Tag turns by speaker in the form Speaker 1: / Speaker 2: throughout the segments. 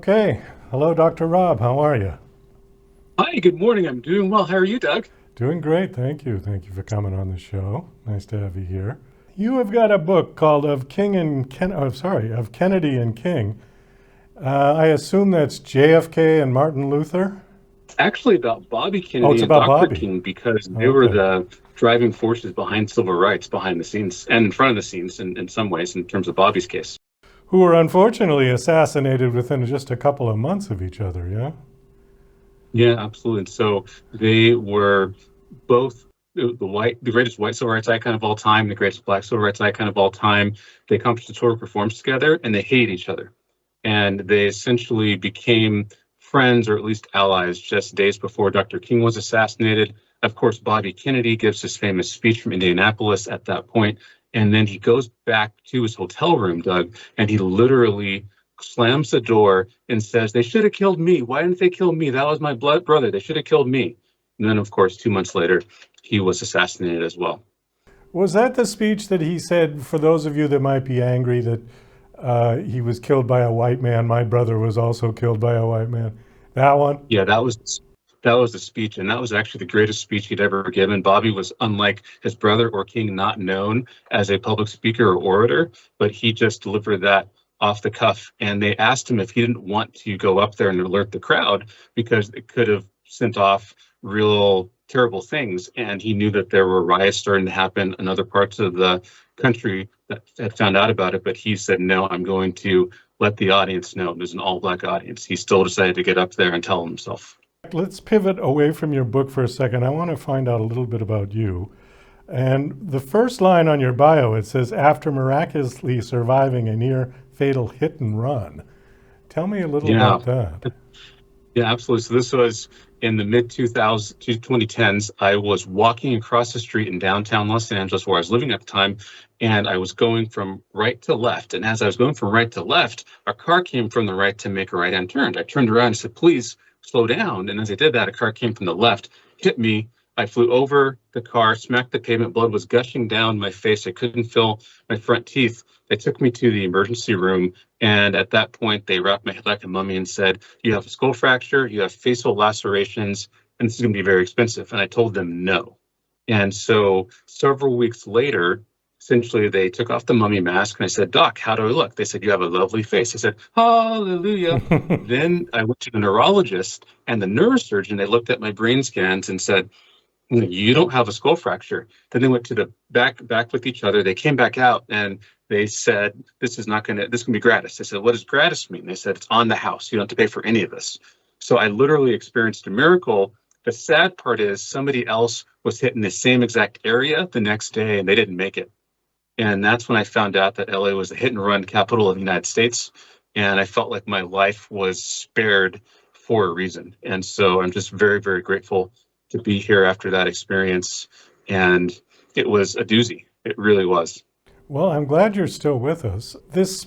Speaker 1: Okay. Hello, Dr. Rob. How are you?
Speaker 2: Hi, good morning. I'm doing well. How are you, Doug?
Speaker 1: Doing great. Thank you. Thank you for coming on the show. Nice to have you here. You have got a book called of Kennedy and King. I assume that's JFK and Martin Luther.
Speaker 2: It's actually about Bobby
Speaker 1: Oh,
Speaker 2: Kennedy
Speaker 1: it's
Speaker 2: and
Speaker 1: about
Speaker 2: Dr.
Speaker 1: Bobby.
Speaker 2: King because they were
Speaker 1: Okay.
Speaker 2: the driving forces behind civil rights, behind the scenes, and in front of the scenes in some ways, in terms of Bobby's case.
Speaker 1: Who were unfortunately assassinated within just a couple of months of each other, yeah?
Speaker 2: Yeah, absolutely. And so they were both the greatest white civil rights icon of all time, the greatest black civil rights icon of all time. They accomplished historic reforms together, and they hated each other. And they essentially became friends, or at least allies, just days before Dr. King was assassinated. Of course, Bobby Kennedy gives his famous speech from Indianapolis at that point, and then he goes back to his hotel room, Doug, and he literally slams the door and says, "They should have killed me. Why didn't they kill me? That was my blood brother. They should have killed me." And then, of course, 2 months later, he was assassinated as well.
Speaker 1: Was that the speech that he said, for those of you that might be angry that he was killed by a white man, my brother was also killed by a white man? That one?
Speaker 2: Yeah, that was the speech, and that was actually the greatest speech he'd ever given. Bobby was, unlike his brother or King, not known as a public speaker or orator, but he just delivered that off the cuff. And they asked him if he didn't want to go up there and alert the crowd because it could have sent off real terrible things. And he knew that there were riots starting to happen in other parts of the country that had found out about it. But he said, "No, I'm going to let the audience know." It was an all black audience. He still decided to get up there and tell himself.
Speaker 1: Let's pivot away from your book for a second. I want to find out a little bit about you. And the first line on your bio, it says, after miraculously surviving a near fatal hit and run. Tell me a little
Speaker 2: Yeah,
Speaker 1: about that.
Speaker 2: yeah, absolutely. So this was in the mid 2000s to 2010s. I was walking across the street in downtown Los Angeles, where I was living at the time, and I was going from right to left. And as I was going from right to left, a car came from the right to make a right-hand turn. I turned around and said, "Please slow down." And as I did that, a car came from the left, hit me. I flew over the car, smacked the pavement. Blood was gushing down my face. I couldn't feel my front teeth. They took me to the emergency room, and at that point, they wrapped my head like a mummy and said, "You have a skull fracture, you have facial lacerations, and this is going to be very expensive." And I told them no. And so several weeks later, essentially, they took off the mummy mask, and I said, "Doc, how do I look?" They said, "You have a lovely face." I said, "Hallelujah." Then I went to the neurologist and the neurosurgeon. They looked at my brain scans and said, "You don't have a skull fracture." Then they went to the back with each other. They came back out and they said, this can be gratis." I said, "What does gratis mean?" They said, "It's on the house. You don't have to pay for any of this." So I literally experienced a miracle. The sad part is somebody else was hit in the same exact area the next day and they didn't make it. And that's when I found out that LA was the hit and run capital of the United States. And I felt like my life was spared for a reason. And so I'm just very, very grateful to be here after that experience. And it was a doozy. It really was.
Speaker 1: Well, I'm glad you're still with us.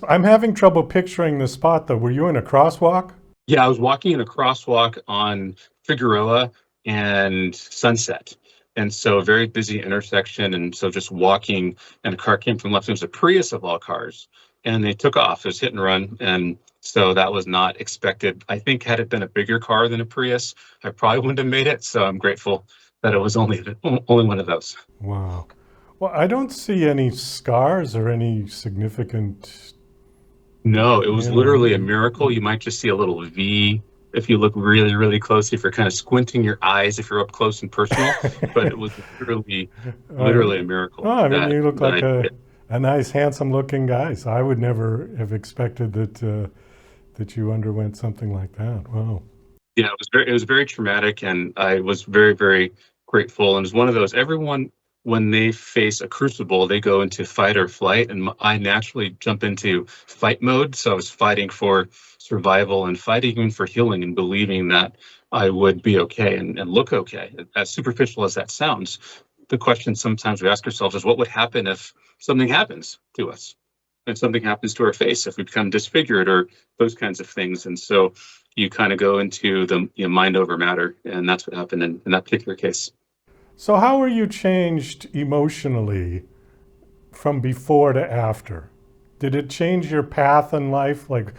Speaker 1: I'm having trouble picturing the spot though. Were you in a crosswalk?
Speaker 2: Yeah, I was walking in a crosswalk on Figueroa and Sunset. And so a very busy intersection. And so just walking, and a car came from left. It was a Prius of all cars. And they took off. It was hit and run. And so that was not expected. I think had it been a bigger car than a Prius, I probably wouldn't have made it. So I'm grateful that it was only one of those.
Speaker 1: Wow. Well, I don't see any scars or any significant,
Speaker 2: No, it was
Speaker 1: you know.
Speaker 2: literally a miracle. You might just see a little V if you look really, really close, if you're kind of squinting your eyes, if you're up close and personal. But it was literally a
Speaker 1: Oh,
Speaker 2: miracle
Speaker 1: I mean,
Speaker 2: that
Speaker 1: you look
Speaker 2: that
Speaker 1: like
Speaker 2: I did.
Speaker 1: a nice, handsome-looking guy. So I would never have expected that you underwent something like that. Wow.
Speaker 2: Yeah, it was very traumatic, and I was very, very grateful. And it was one of those, everyone, when they face a crucible, they go into fight or flight, and I naturally jump into fight mode. So I was fighting for survival and fighting even for healing and believing that I would be okay and look okay. As superficial as that sounds, the question sometimes we ask ourselves is, what would happen if something happens to us? If something happens to our face, if we become disfigured or those kinds of things. And so you kind of go into the mind over matter. And that's what happened in that particular case.
Speaker 1: So how were you changed emotionally from before to after? Did it change your path in life? Like,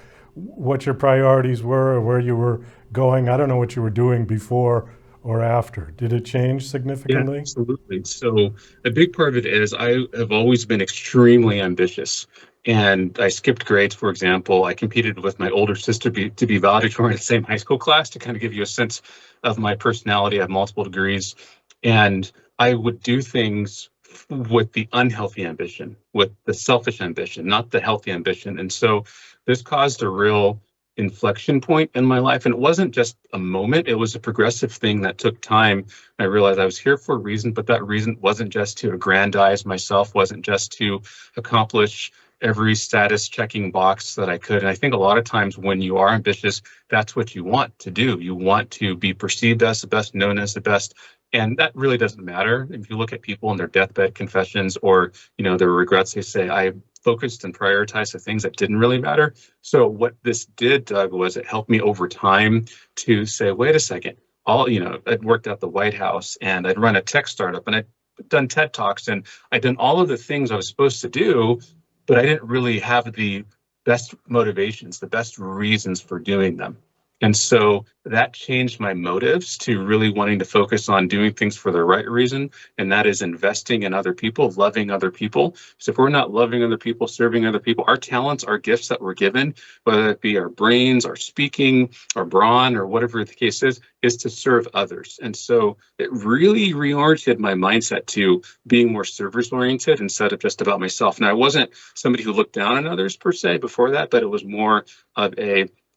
Speaker 1: what your priorities were or where you were going? I don't know what you were doing before or after. Did it change
Speaker 2: Yeah,
Speaker 1: significantly?
Speaker 2: absolutely. So a big part of it is I have always been extremely ambitious. And I skipped grades, for example. I competed with my older sister to be valedictorian in the same high school class to kind of give you a sense of my personality. I have multiple degrees. And I would do things with the unhealthy ambition, with the selfish ambition, not the healthy ambition. And so this caused a real inflection point in my life. And it wasn't just a moment, it was a progressive thing that took time. I realized I was here for a reason, but that reason wasn't just to aggrandize myself, wasn't just to accomplish every status checking box that I could. And I think a lot of times when you are ambitious, that's what you want to do. You want to be perceived as the best, known as the best. And that really doesn't matter. If you look at people in their deathbed confessions or, their regrets, they say, I focused and prioritized the things that didn't really matter. So what this did, Doug, was it helped me over time to say, wait a second, I'd worked at the White House and I'd run a tech startup and I'd done TED Talks and I'd done all of the things I was supposed to do, but I didn't really have the best motivations, the best reasons for doing them. And so that changed my motives to really wanting to focus on doing things for the right reason. And that is investing in other people, loving other people. So if we're not loving other people, serving other people, our talents, our gifts that we're given, whether it be our brains, our speaking, our brawn, or whatever the case is to serve others. And so it really reoriented my mindset to being more service oriented instead of just about myself. Now, I wasn't somebody who looked down on others per se before that, but it was more of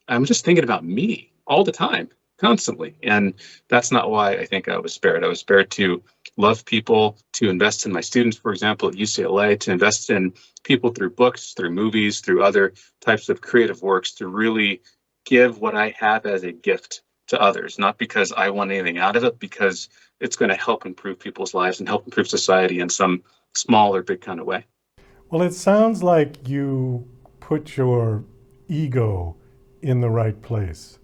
Speaker 2: I'm just thinking about me all the time, constantly. And that's not why I think I was spared. I was spared to love people, to invest in my students, for example, at UCLA, to invest in people through books, through movies, through other types of creative works, to really give what I have as a gift to others, not because I want anything out of it, because it's going to help improve people's lives and help improve society in some small or big kind of way.
Speaker 1: Well, it sounds like you put your ego in the right place.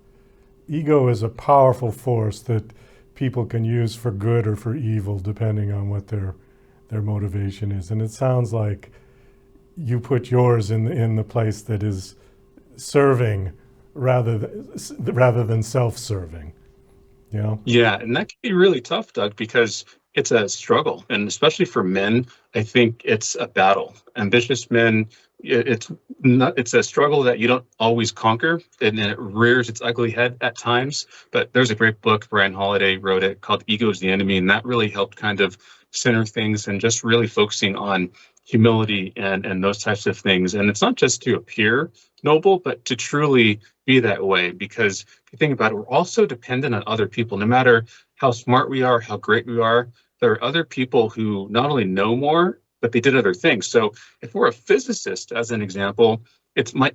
Speaker 1: Ego is a powerful force that people can use for good or for evil, depending on what their motivation is. And it sounds like you put yours in the place that is serving rather than self-serving. You know?
Speaker 2: Yeah, and that can be really tough, Doug, because it's a struggle. And especially for men, I think it's a battle. Ambitious men, it's not, it's a struggle that you don't always conquer, and then it rears its ugly head at times. But there's a great book, Brian Holiday wrote it, called Ego is the Enemy, and that really helped kind of center things and just really focusing on humility and those types of things. And it's not just to appear noble, but to truly be that way. Because if you think about it, we're also dependent on other people. No matter how smart we are, how great we are, there are other people who not only know more, but they did other things. So if we're a physicist, as an example,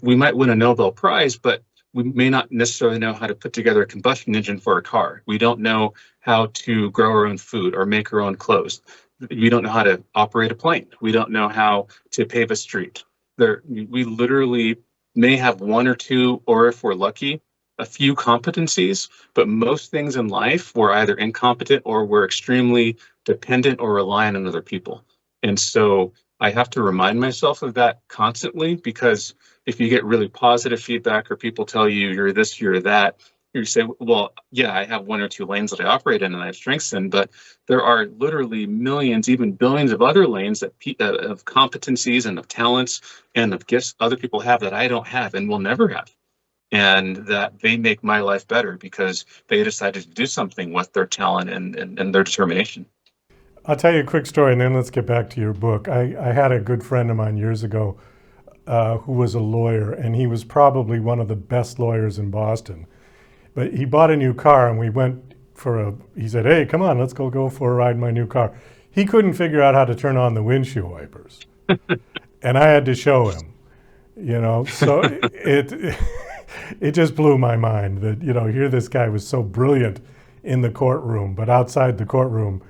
Speaker 2: we might win a Nobel Prize, but we may not necessarily know how to put together a combustion engine for a car. We don't know how to grow our own food or make our own clothes. We don't know how to operate a plane. We don't know how to pave a street. We literally may have one or two, or if we're lucky, a few competencies, but most things in life we're either incompetent or we're extremely dependent or reliant on other people. And so I have to remind myself of that constantly, because if you get really positive feedback or people tell you you're this, you're that, you say, well, yeah, I have one or two lanes that I operate in and I have strengths in, but there are literally millions, even billions of other lanes of competencies and of talents and of gifts other people have that I don't have and will never have. And that they make my life better because they decided to do something with their talent and their determination.
Speaker 1: I'll tell you a quick story and then let's get back to your book. I had a good friend of mine years ago who was a lawyer, and he was probably one of the best lawyers in Boston. But he bought a new car, and we went he said, hey, come on, let's go for a ride in my new car. He couldn't figure out how to turn on the windshield wipers. And I had to show him, so it just blew my mind that, here this guy was so brilliant in the courtroom, but outside the courtroom,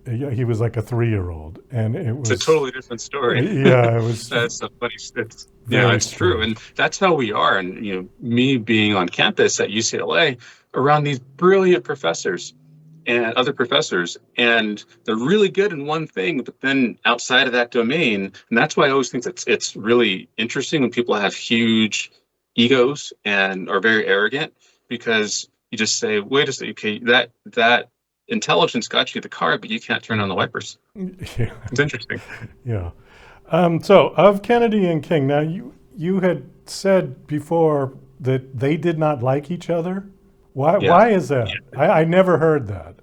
Speaker 1: he was like a 3-year-old, and
Speaker 2: It's a totally different story.
Speaker 1: yeah, it was
Speaker 2: That's a funny.
Speaker 1: very
Speaker 2: It's true,
Speaker 1: strange.
Speaker 2: and that's how we are. And me being on campus at UCLA, around these brilliant professors and other professors, and they're really good in one thing, but then outside of that domain, and that's why I always think that it's really interesting when people have huge egos and are very arrogant, because you just say, wait a second, okay, that intelligence got you the car, but you can't turn on the wipers.
Speaker 1: Yeah.
Speaker 2: It's interesting.
Speaker 1: Yeah. So of Kennedy and King, now you had said before that they did not like each other. Why?
Speaker 2: Yeah.
Speaker 1: Why is that? I never heard that.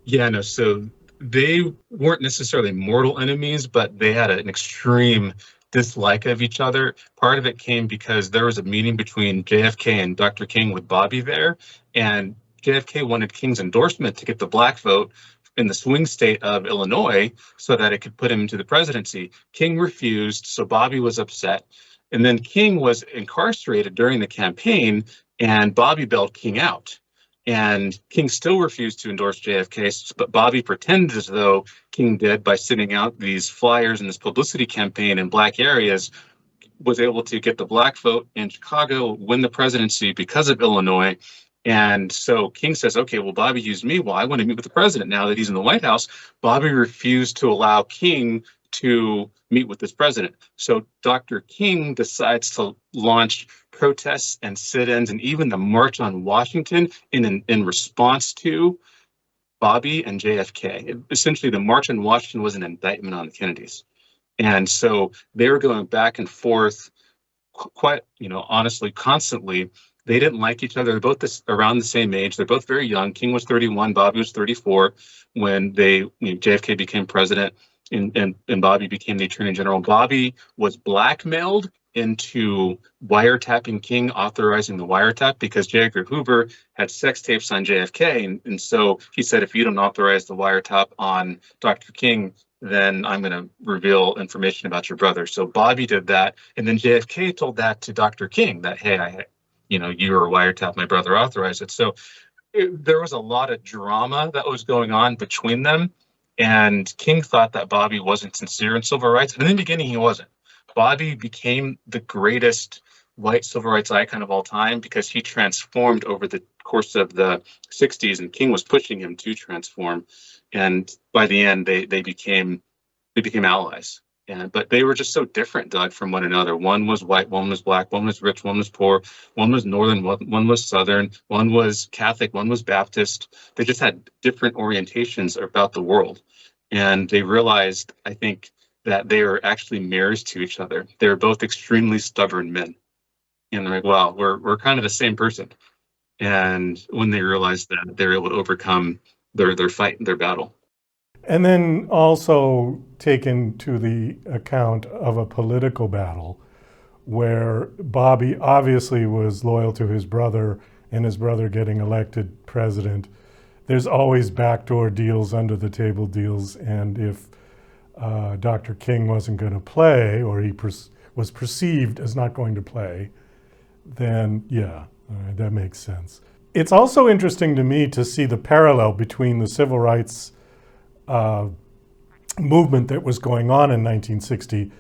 Speaker 2: Yeah, no, so they weren't necessarily mortal enemies, but they had an extreme dislike of each other. Part of it came because there was a meeting between JFK and Dr. King with Bobby there, and JFK wanted King's endorsement to get the black vote in the swing state of Illinois so that it could put him into the presidency. King refused, so Bobby was upset. And then King was incarcerated during the campaign, and Bobby bailed King out. And King still refused to endorse JFK, but Bobby pretended as though King did by sending out these flyers in this publicity campaign in black areas, was able to get the black vote in Chicago, win the presidency because of Illinois. And so King says, okay, well, Bobby used me. Well, I want to meet with the president now that he's in the White House. Bobby refused to allow King to meet with this president. So Dr. King decides to launch protests and sit-ins and even the March on Washington in response to Bobby and JFK. Essentially, the March on Washington was an indictment on the Kennedys. And so they were going back and forth quite, honestly, constantly. They didn't like each other. They're both around the same age. They're both very young. King was 31, Bobby was 34 when JFK became president, and Bobby became the attorney general. Bobby was blackmailed into wiretapping King, authorizing the wiretap, because J. Edgar Hoover had sex tapes on JFK. And so he said, if you don't authorize the wiretap on Dr. King, then I'm going to reveal information about your brother. So Bobby did that. And then JFK told that to Dr. King that, hey, you were a wiretap, my brother authorized it. So there was a lot of drama that was going on between them. And King thought that Bobby wasn't sincere in civil rights. And in the beginning, he wasn't. Bobby became the greatest white civil rights icon of all time because he transformed over the course of the 60s, and King was pushing him to transform. And by the end, they became allies. But they were just so different, Doug, from one another. One was white, one was black, one was rich, one was poor, one was northern, one was southern, one was Catholic, one was Baptist. They just had different orientations about the world. And they realized, I think, that they were actually mirrors to each other. They were both extremely stubborn men. And they're like, wow, we're kind of the same person. And when they realized that, they were able to overcome their fight, their battle.
Speaker 1: And then also taken to the account of a political battle where Bobby obviously was loyal to his brother and his brother getting elected president. There's always backdoor deals, under the table deals, and if Dr. King wasn't going to play, or he was perceived as not going to play, then yeah, that makes sense. It's also interesting to me to see the parallel between the civil rights movement that was going on in 1960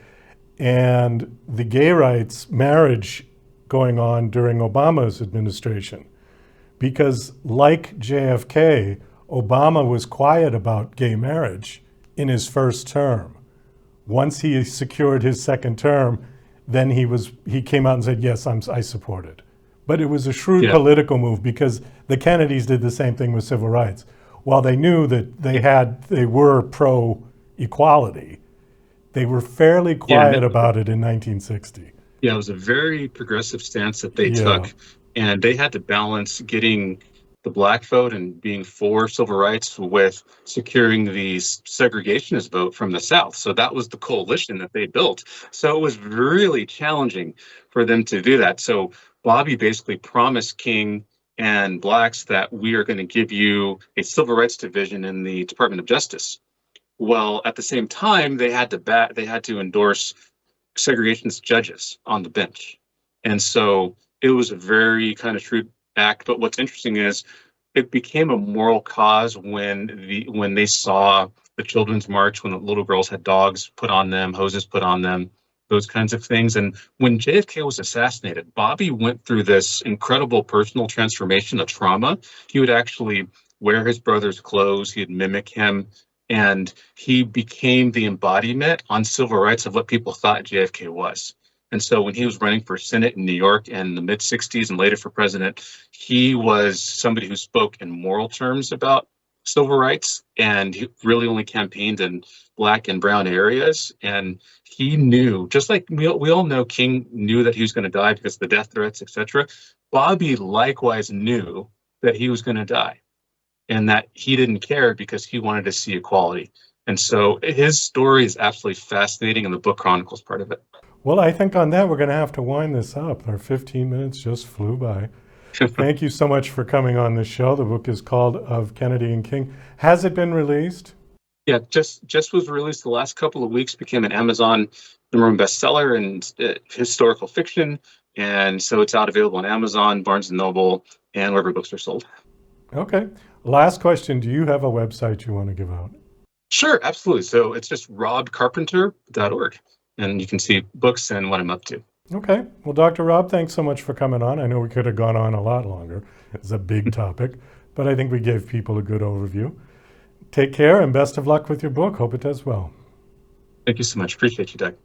Speaker 1: and the gay rights marriage going on during Obama's administration. Because like JFK, Obama was quiet about gay marriage in his first term. Once he secured his second term, then he came out and said, yes, I support it. But it was a shrewd political move because the Kennedys did the same thing with civil rights. While they knew that they were pro-equality, they were fairly quiet about it in 1960.
Speaker 2: Yeah, it was a very progressive stance that they took, and they had to balance getting the black vote and being for civil rights with securing the segregationist vote from the South. So that was the coalition that they built. So it was really challenging for them to do that. So Bobby basically promised King and blacks that we are going to give you a civil rights division in the Department of Justice. Well, at the same time, they had to endorse segregationist judges on the bench. And so it was a very kind of shrewd act. But what's interesting is it became a moral cause when they saw the Children's March, when the little girls had dogs put on them, hoses put on them, those kinds of things. And when JFK was assassinated, Bobby went through this incredible personal transformation of trauma. He would actually wear his brother's clothes, he'd mimic him, and he became the embodiment on civil rights of what people thought JFK was. And so when he was running for Senate in New York in the mid 60s and later for president, he was somebody who spoke in moral terms about civil rights, and he really only campaigned in black and brown areas. And he knew, just like we all know, King knew that he was going to die because of the death threats, etc. Bobby likewise knew that he was going to die and that he didn't care because he wanted to see equality. And so his story is absolutely fascinating, and the book chronicles part of it.
Speaker 1: Well, I think on that, we're going to have to wind this up. Our 15 minutes just flew by. Thank you so much for coming on the show. The book is called Of Kennedy and King. Has it been released?
Speaker 2: Yeah, just was released the last couple of weeks, became an Amazon #1 bestseller in historical fiction. And so it's out available on Amazon, Barnes & Noble, and wherever books are sold.
Speaker 1: Okay. Last question. Do you have a website you want to give out?
Speaker 2: Sure, absolutely. So it's just robcarpenter.org, and you can see books and what I'm up to.
Speaker 1: Okay. Well, Dr. Rob, thanks so much for coming on. I know we could have gone on a lot longer. It's a big topic, but I think we gave people a good overview. Take care and best of luck with your book. Hope it does well.
Speaker 2: Thank you so much. Appreciate you, Doug.